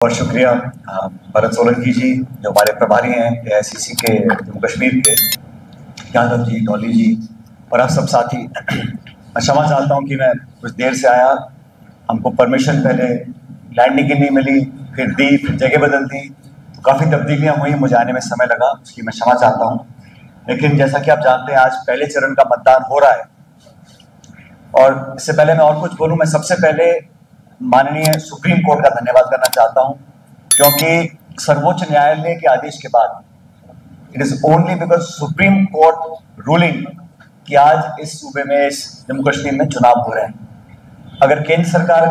बहुत शुक्रिया भरत सोलंकी जी जो हमारे प्रभारी हैं एआईसीसी के जम्मू कश्मीर के, यादव जी, डॉली जी और आप सब साथी। मैं क्षमा चाहता हूं कि मैं कुछ देर से आया। हमको परमिशन पहले लैंडिंग की नहीं मिली, फिर दी, फिर जगह बदल दी, तो काफ़ी तब्दीलियां हुई, मुझे आने में समय लगा, उसकी मैं क्षमा चाहता हूँ। लेकिन जैसा कि आप जानते हैं आज पहले चरण का मतदान हो रहा है और इससे पहले मैं और कुछ बोलूँ, मैं सबसे पहले माननीय सुप्रीम कोर्ट का धन्यवाद करना चाहता हूं, क्योंकि सर्वोच्च न्यायालय के आदेश के बाद it is only because supreme court ruling कि आज इस सूबे में, इस जम्मू कश्मीर में चुनाव हो रहे हैं। अगर केंद्र सरकार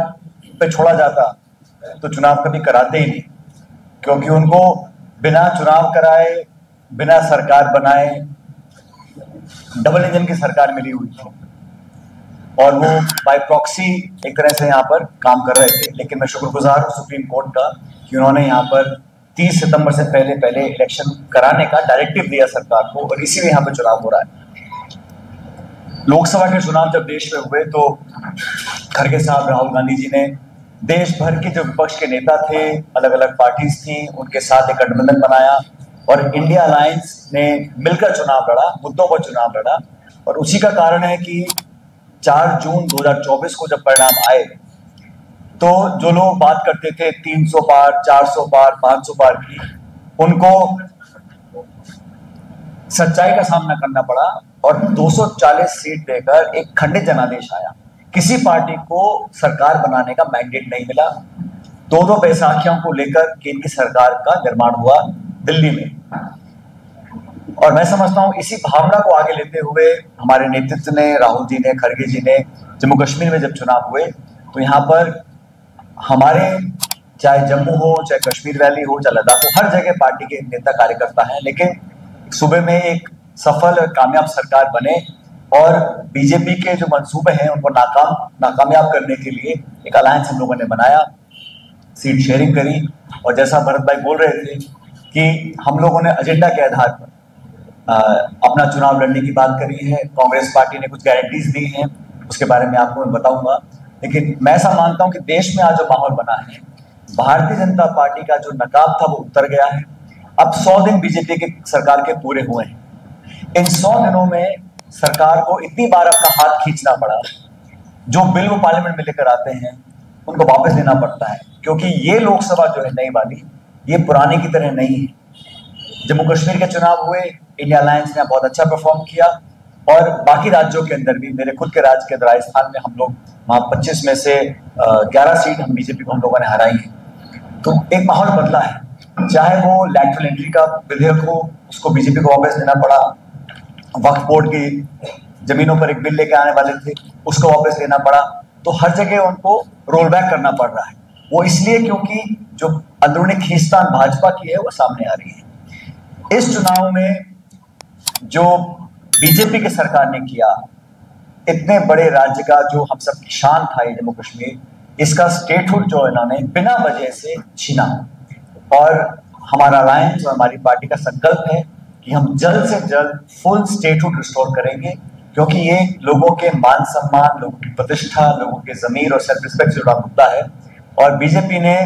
पे छोड़ा जाता तो चुनाव कभी कराते ही नहीं, क्योंकि उनको बिना चुनाव कराए, बिना सरकार बनाए डबल इंजन की सरकार मिली हुई थी और वो बाय प्रॉक्सी एक तरह से यहाँ पर काम कर रहे थे। लेकिन मैं शुक्रगुजार हूँ सुप्रीम कोर्ट का कि उन्होंने यहाँ पर 30 सितंबर से पहले इलेक्शन कराने का डायरेक्टिव दिया सरकार को और इसीलिए यहाँ पर चुनाव हो रहा है। लोकसभा के चुनाव जब देश में हुए तो खड़गे साहब, राहुल गांधी जी ने देश भर के जो विपक्ष के नेता थे, अलग अलग पार्टीज थी, उनके साथ एक गठबंधन बनाया और इंडिया अलायंस ने मिलकर चुनाव लड़ा, मुद्दों पर चुनाव लड़ा। और उसी का कारण है कि 4 जून 2024 को जब परिणाम आए तो जो लोग बात करते थे 300 पार, 400 पार, 500 पार की, उनको सच्चाई का सामना करना पड़ा और 240 सीट देकर एक खंडित जनादेश आया। किसी पार्टी को सरकार बनाने का मैंडेट नहीं मिला। दो बैसाखियों को लेकर केंद्र की सरकार का निर्माण हुआ दिल्ली में और मैं समझता हूं इसी भावना को आगे लेते हुए हमारे नेतृत्व ने, राहुल जी ने, खड़गे जी ने जम्मू कश्मीर में जब चुनाव हुए तो यहाँ पर हमारे चाहे जम्मू हो, चाहे कश्मीर वैली हो, चाहे लद्दाख हो, हर जगह पार्टी के नेता कार्यकर्ता हैं। लेकिन सूबे में एक सफल और कामयाब सरकार बने और बीजेपी के जो मंसूबे हैं उनको नाकामयाब करने के लिए एक अलायंस हम लोगों ने बनाया, सीट शेयरिंग करी और जैसा भरत भाई बोल रहे थे कि हम लोगों ने एजेंडा के आधार पर अपना चुनाव लड़ने की बात करी है। कांग्रेस पार्टी ने कुछ गारंटीज दी हैं, उसके बारे में आपको मैं बताऊंगा। लेकिन मैं ऐसा मानता हूं कि देश में आज जो माहौल बना है, भारतीय जनता पार्टी का जो नकाब था वो उतर गया है। अब 100 दिन बीजेपी की सरकार के पूरे हुए हैं। इन 100 दिनों में सरकार को इतनी बार अपना हाथ खींचना पड़ा, जो बिल वो पार्लियामेंट में लेकर आते हैं उनको वापस लेना पड़ता है, क्योंकि ये लोकसभा जो है नई वाली, ये पुराने की तरह नहीं है। जम्मू कश्मीर के चुनाव हुए, इंडिया अलायंस ने बहुत अच्छा परफॉर्म किया और बाकी राज्यों के अंदर भी, मेरे खुद के राज्य के राजस्थान में हम लोग वहां 25 में से 11 सीट हम बीजेपी को हम लोगों ने हराई है। तो एक माहौल बदला है, चाहे वो लैटरल एंट्री का विधेयक हो, उसको बीजेपी को वापस लेना पड़ा। वक्फ बोर्ड की जमीनों पर एक बिल लेके आने वाले थे, उसको वापस लेना पड़ा। तो हर जगह उनको रोल बैक करना पड़ रहा है। वो इसलिए क्योंकि जो अंदरूनी खींचतान भाजपा की है वो सामने आ रही है। इस चुनाव में जो बीजेपी की सरकार ने किया, इतने बड़े राज्य का जो हम सब की शान था ये जम्मू कश्मीर, इसका स्टेटहुड जो इन्होंने बिना वजह से छीना। और हमारा अलायंस और हमारी पार्टी का संकल्प है कि हम जल्द से जल्द फुल स्टेटहुड रिस्टोर करेंगे, क्योंकि ये लोगों के मान सम्मान, लोगों की प्रतिष्ठा, लोगों के जमीर और सेल्फ रिस्पेक्ट से जुड़ा मुद्दा है। और बीजेपी ने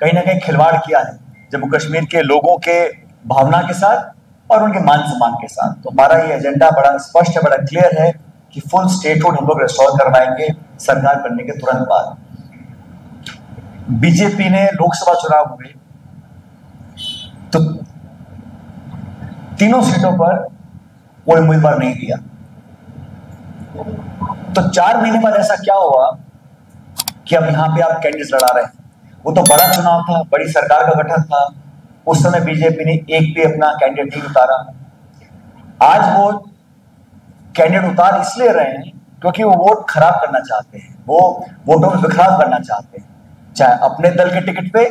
कहीं ना कहीं खिलवाड़ किया है जम्मू कश्मीर के लोगों के भावना के साथ और उनके मान सम्मान के साथ। तो हमारा ये एजेंडा बड़ा स्पष्ट है, बड़ा क्लियर है कि फुल स्टेटहुड हम लोग रिस्टोर करवाएंगे सरकार बनने के तुरंत बाद। बीजेपी ने लोकसभा चुनाव हुए तो तीनों सीटों पर कोई उम्मीदवार नहीं दिया। तो 4 महीने बाद ऐसा क्या हुआ कि अब यहां पे आप कैंडिडेट लड़ा रहे हैं। वो तो बड़ा चुनाव था, बड़ी सरकार का गठन था, उस समय बीजेपी ने एक भी अपना कैंडिडेट नहीं उतारा। आज वो कैंडिडेट उतार इसलिए रहे हैं क्योंकि वो वोट खराब करना चाहते हैं, वो वोटों में बिखराव करना चाहते हैं, चाहे अपने दल के टिकट पे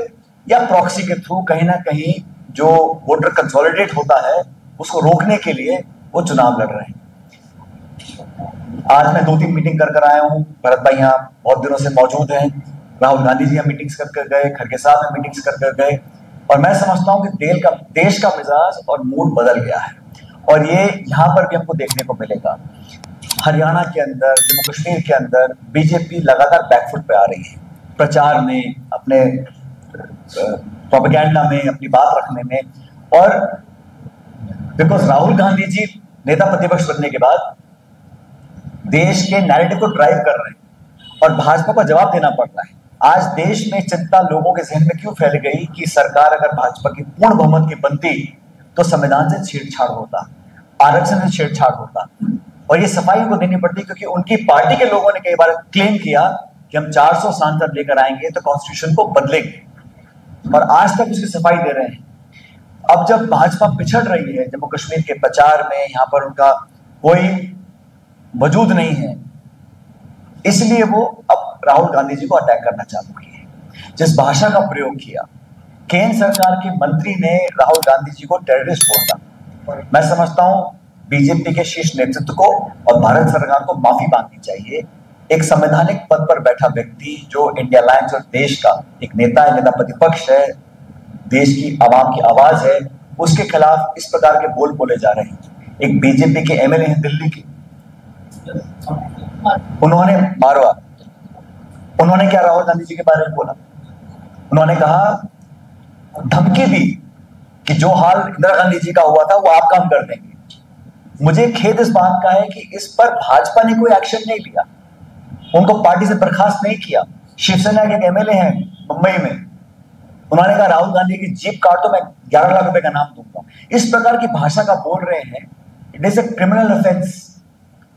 या प्रॉक्सी के थ्रू। कहीं ना कहीं जो वोटर कंसोलिडेट होता है उसको रोकने के लिए वो चुनाव लड़ रहे हैं। आज मैं 2-3 मीटिंग कर आया हूँ। भरत भाई यहाँ बहुत दिनों से मौजूद हैं, राहुल गांधी जी यहाँ मीटिंग्स कर गए, खड़गे साहब में मीटिंग्स कर गए और मैं समझता हूँ कि देश का मिजाज और मूड बदल गया है और ये यहाँ पर भी हमको देखने को मिलेगा। हरियाणा के अंदर, जम्मू कश्मीर के अंदर बीजेपी लगातार बैकफुट पे आ रही है। प्रचार में, अपने प्रोपेगेंडा में, अपनी बात रखने में, और बिकॉज राहुल गांधी जी नेता प्रतिपक्ष बनने के बाद देश के नैरेटिव को ड्राइव कर रहे हैं और भाजपा को जवाब देना पड़ रहा है। आज देश में चिंता लोगों के जहन में क्यों फैल गई कि सरकार अगर भाजपा की पूर्ण बहुमत की बनती तो संविधान से छेड़छाड़ होता, आरक्षण से छेड़छाड़ होता, और ये सफाई उनको देनी पड़ती क्योंकि उनकी पार्टी के लोगों ने कई बार क्लेम किया कि हम 400 सांसद लेकर आएंगे तो कॉन्स्टिट्यूशन को बदलेंगे, और आज तक उसकी सफाई दे रहे हैं। अब जब भाजपा पिछड़ रही है जम्मू कश्मीर के प्रचार में, यहाँ पर उनका कोई वजूद नहीं है, इसलिए वो अब राहुल गांधी जी को अटैक करना चालू किए। जिस भाषा का प्रयोग किया, केंद्र सरकार के मंत्री ने राहुल गांधी जी को टेररिस्ट बोला। मैं समझता हूं बीजेपी के शीर्ष नेतृत्व को और भारत सरकार को माफी मांगनी चाहिए। एक संवैधानिक पद पर बैठा व्यक्ति जो इंडिया अलायंस और देश का एक नेता है, नेता प्रतिपक्ष है, देश की आवाम की आवाज है, उसके खिलाफ इस प्रकार के बोल बोले जा रहे हैं। एक बीजेपी के एमएलए हैं दिल्ली के, उन्होंने मारवा, उन्होंने क्या राहुल गांधी जी के बारे में बोला? उन्होंने कहा, धमकी दी कि जो हाल इंदिरा गांधी जी का हुआ था वो आप काम कर देंगे। मुझे खेद इस बात का है कि इस पर भाजपा ने कोई एक्शन नहीं लिया, उनको पार्टी से बर्खास्त नहीं किया। शिवसेना के एक एमएलए हैं मुंबई में, उन्होंने कहा राहुल गांधी की जीप काटो, मैं 11 लाख रुपए का नाम दूंगा। इस प्रकार की भाषा का बोल रहे हैं। It is a criminal offence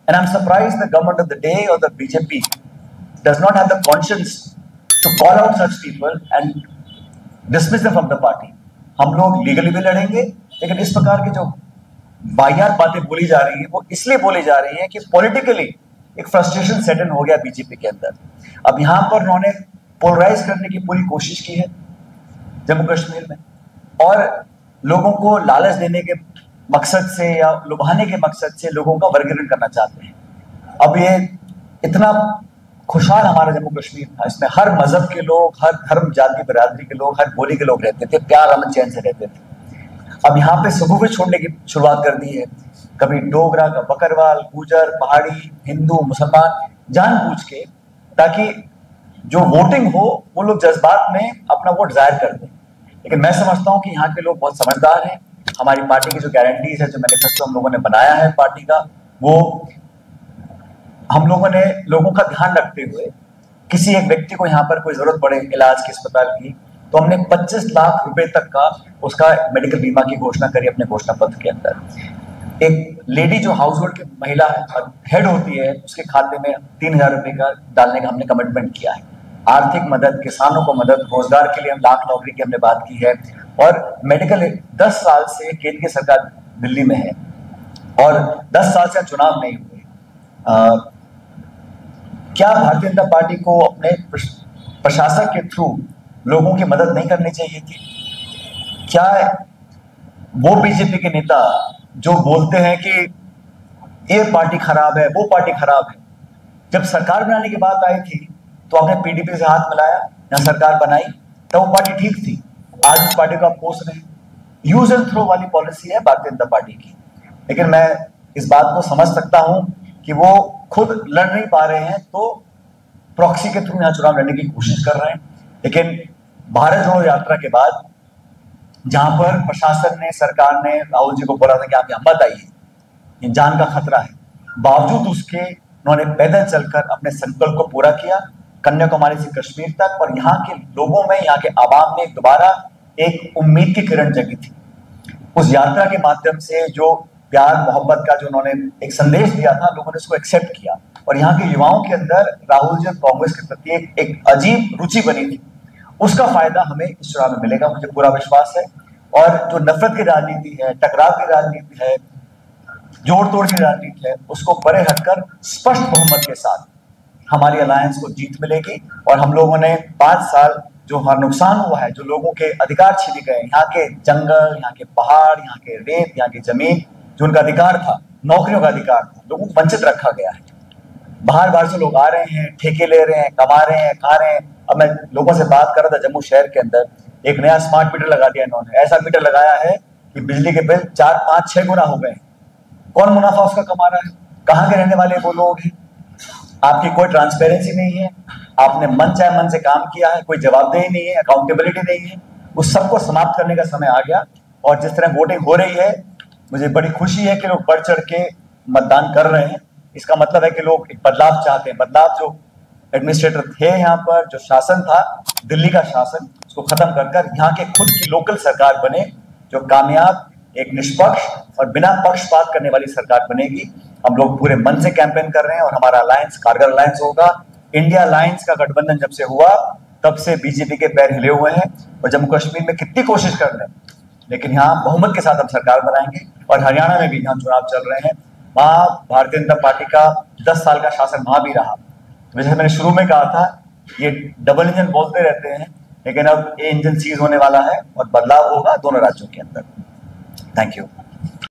and I'm surprised the government of the day or the BJP does not have the conscience to call out such people and dismiss them from the party. हम लोग legally भी लड़ेंगे, लेकिन इस प्रकार की जो वाहियात बातें बोली जा रही है वो इसलिए बोली जा रही है कि पॉलिटिकली एक फ्रस्ट्रेशन सेट इन हो गया बीजेपी के अंदर। अब यहाँ पर उन्होंने पोलराइज करने की पूरी कोशिश की है जम्मू कश्मीर में, और लोगों को लालच देने के मकसद से या लुभाने के मकसद से लोगों का वर्गीकरण करना चाहते हैं। अब ये इतना खुशहाल हमारा जम्मू कश्मीर था, इसमें हर मजहब के लोग, हर धर्म जाति बिरादरी के लोग, हर बोली के लोग रहते थे, प्यार अमन चैन से रहते थे। अब यहाँ पे सबूत छोड़ने की शुरुआत कर दी है। कभी डोगरा का बकरवाल, गुजर, पहाड़ी, हिंदू, मुसलमान, जानबूझ के, ताकि जो वोटिंग हो वो लोग जज्बात में अपना वोट जाहिर कर दें। लेकिन मैं समझता हूँ कि यहाँ के लोग बहुत समझदार हैं। हमारी पार्टी की जो गारंटीज है, जो मैनिफेस्टो हम लोगों ने बनाया है पार्टी का, वो हम लोगों ने लोगों का ध्यान रखते हुए, किसी एक व्यक्ति को यहाँ पर कोई जरूरत पड़े इलाज की, अस्पताल की, तो हमने 25 लाख रुपए तक का उसका मेडिकल बीमा की घोषणा करी अपने घोषणा पत्र के अंदर। एक लेडी जो हाउस होल्ड की महिला है, हेड होती है, उसके खाते में 3000 रुपए का डालने का हमने कमिटमेंट किया है। आर्थिक मदद, किसानों को मदद, रोजगार के लिए हम लाख नौकरी की हमने बात की है, और मेडिकल 10 साल से केंद्र की सरकार दिल्ली में है और 10 साल से चुनाव नहीं हुए। क्या भारतीय जनता पार्टी को अपने प्रशासक के थ्रू लोगों की मदद नहीं करनी चाहिए थी? क्या वो बीजेपी के नेता जो बोलते हैं कि ये पार्टी खराब है, वो पार्टी खराब है, जब सरकार बनाने की बात आई थी तो आपने पीडीपी से हाथ मिलाया, यहाँ सरकार बनाई, तो वो पार्टी ठीक थी। आज उस पार्टी को आप पोस रहे हैं। यूज एंड थ्रो वाली पॉलिसी है भारतीय जनता पार्टी की। लेकिन मैं इस बात को समझ सकता हूं कि वो खुद लड़ नहीं पा रहे हैं तो प्रॉक्सी के थ्रू यहाँ चुनाव लड़ने की कोशिश कर रहे हैं। लेकिन भारत जोड़ो यात्रा के बाद, जहां पर प्रशासन ने, सरकार ने राहुल जी को बोला था कि आप यहाँ मत आइए, ये जान का खतरा है, बावजूद उसके उन्होंने पैदल चलकर अपने संकल्प को पूरा किया, कन्याकुमारी से कश्मीर तक। और यहाँ के लोगों में, यहाँ के आवाम में दोबारा एक उम्मीद की किरण जगी थी। उस यात्रा के माध्यम से जो प्यार मोहब्बत का जो उन्होंने एक संदेश दिया था, लोगों ने उसको एक्सेप्ट किया, और यहाँ के युवाओं के अंदर राहुल जी और कांग्रेस के प्रति एक अजीब रुचि बनी थी। उसका फायदा हमें इस चुनाव में मिलेगा, मुझे पूरा विश्वास है। और जो नफरत की राजनीति है, टकराव की राजनीति है, जोड़ तोड़ की राजनीति है, उसको परे हटकर स्पष्ट बहुमत के साथ हमारी अलायंस को जीत मिलेगी। और हम लोगों ने 5 साल जो हमारा नुकसान हुआ है, जो लोगों के अधिकार छीने गए, यहाँ के जंगल, यहाँ के पहाड़, यहाँ के रेत, यहाँ की जमीन, जो उनका अधिकार था, नौकरियों का अधिकार था, लोगों को वंचित रखा गया है। बाहर बाहर से लोग आ रहे हैं, ठेके ले रहे हैं, कमा रहे हैं, खा रहे हैं। अब मैं लोगों से बात कर रहा था, जम्मू शहर के अंदर एक नया स्मार्ट मीटर लगा दिया इन्होंने। ऐसा मीटर लगाया है कि बिजली के बिल 4, 5, 6 गुना हो गए। कौन मुनाफा उसका कमा रहा है? कहाँ के रहने वाले वो लोग हैं? आपकी कोई ट्रांसपेरेंसी नहीं है। आपने मन चाहे मन से काम किया है, कोई जवाबदेही नहीं है, अकाउंटेबिलिटी नहीं है, उस सबको समाप्त करने का समय आ गया। और जिस तरह वोटिंग हो रही है, मुझे बड़ी खुशी है कि लोग बढ़ चढ़ के मतदान कर रहे हैं। इसका मतलब है कि लोग एक बदलाव चाहते हैं। बदलाव जो एडमिनिस्ट्रेटर थे यहाँ पर, जो शासन था दिल्ली का शासन, उसको खत्म कर कर यहाँ के खुद की लोकल सरकार बने, जो कामयाब, एक निष्पक्ष और बिना पक्षपात करने वाली सरकार बनेगी। हम लोग पूरे मन से कैंपेन कर रहे हैं और हमारा अलायंस कारगर अलायंस होगा। इंडिया अलायंस का गठबंधन जब से हुआ तब से बीजेपी के पैर हिले हुए हैं, और जम्मू कश्मीर में कितनी कोशिश कर रहे हैं, लेकिन यहाँ बहुमत के साथ हम सरकार बनाएंगे। और हरियाणा में भी जहाँ चुनाव चल रहे हैं, वहां भारतीय जनता पार्टी का 10 साल का शासन वहां भी रहा। जैसे मैंने शुरू में कहा था, ये डबल इंजन बोलते रहते हैं, लेकिन अब ये इंजन सीज होने वाला है और बदलाव होगा दोनों राज्यों के अंदर। Thank you.